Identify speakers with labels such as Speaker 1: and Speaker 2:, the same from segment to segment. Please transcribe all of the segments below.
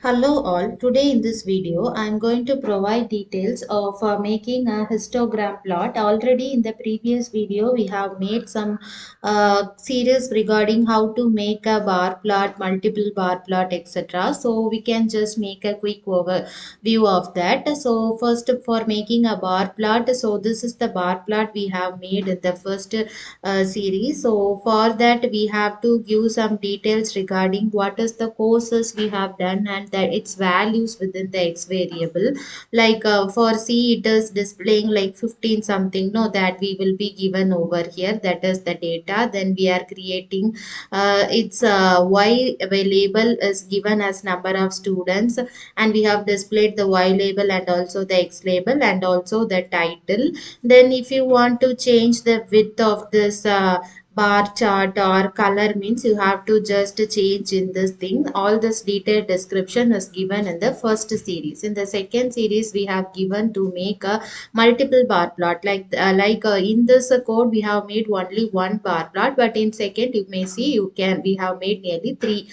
Speaker 1: Hello all, today in this video I am going to provide details of making a histogram plot. Already in the previous video we have made some series regarding how to make a bar plot, multiple bar plot, etc. So we can just make a quick overview of that. So first, for making a bar plot, so this is the bar plot we have made in the first series. So for that we have to give some details regarding what is the courses we have done and that its values within the x variable. Like for C it is displaying like 15 something, no, that we will be given over here, that is the data. Then we are creating its y label is given as number of students, and we have displayed the y label and also the x label and also the title. Then if you want to change the width of this bar chart or color, means you have to just change in this thing. All this detailed description is given in the first series. In the second series we have given to make a multiple bar plot, in this code we have made only one bar plot, but in second you may see we have made nearly three.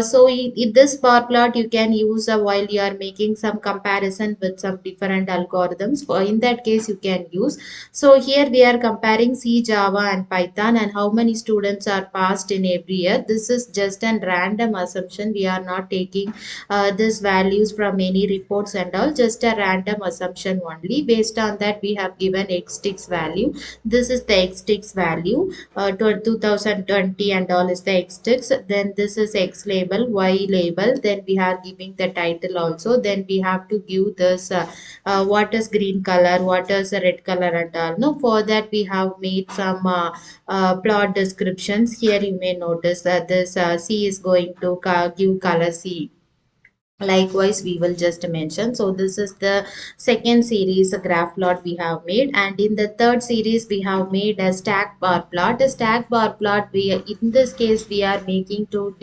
Speaker 1: So in this bar plot you can use while you are making some comparison with some different algorithms. For in that case you can use. So here we are comparing C, Java and Python and how many students are passed in every year. This is just a random assumption. We are not taking these values from any reports and all, just a random assumption only. Based on that we have given x6 value. This is the x6 value, 2020 and all is the x6. Then this is x label, y label. Then we are giving the title also. Then we have to give this what is green color, what is a red color and all. No, for that we have made some plot descriptions. Here you may notice that this C is going to give color C. Likewise we will just mention. So this is the second series graph plot we have made, and in the third series we have made a stack bar plot. A stack bar plot, we in this case we are making to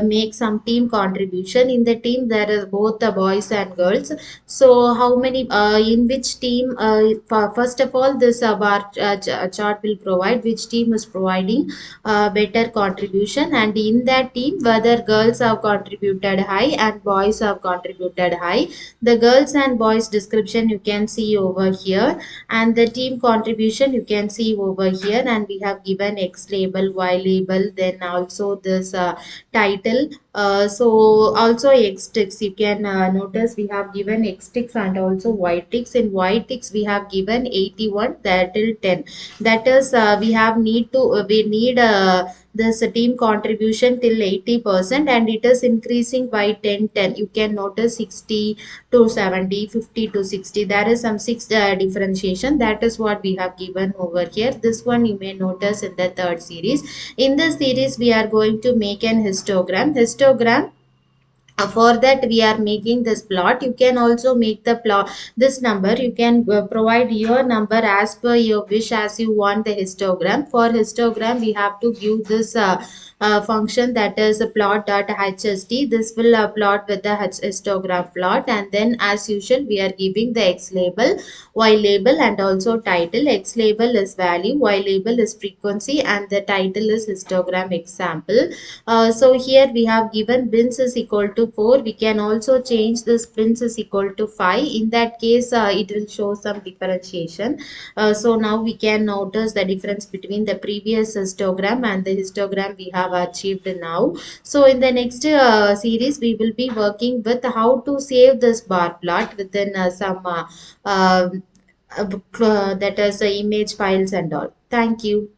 Speaker 1: make some team contribution. In the team there is both the boys and girls. So how many in which team, first of all this bar chart will provide which team is providing better contribution, and in that team whether girls have contributed high and boys have contributed high. The girls and boys description you can see over here, and the team contribution you can see over here, and we have given x label, y label, then also this title. So also x ticks you can notice we have given x ticks and also y ticks. In y ticks we have given 81 that till 10. That is we need this team contribution till 80%, and it is increasing by 10. You can notice 60 to 70, 50 to 60. There is some six differentiation. That is what we have given over here. This one you may notice in the third series. In this series we are going to make an histogram. For that we are making this plot. You can also make the plot this number. You can provide your number as per your wish, as you want the histogram. For histogram we have to give this function, that is a plot.hst. This will plot with the histogram plot, and then as usual we are giving the x label, y label and also title. X label is value, y label is frequency, and the title is histogram example. So here we have given bins is equal to 4. We can also change this bins is equal to 5. In that case it will show some differentiation. So now we can notice the difference between the previous histogram and the histogram we have achieved now. So in the next series we will be working with how to save this bar plot within some that is image files and all. Thank you.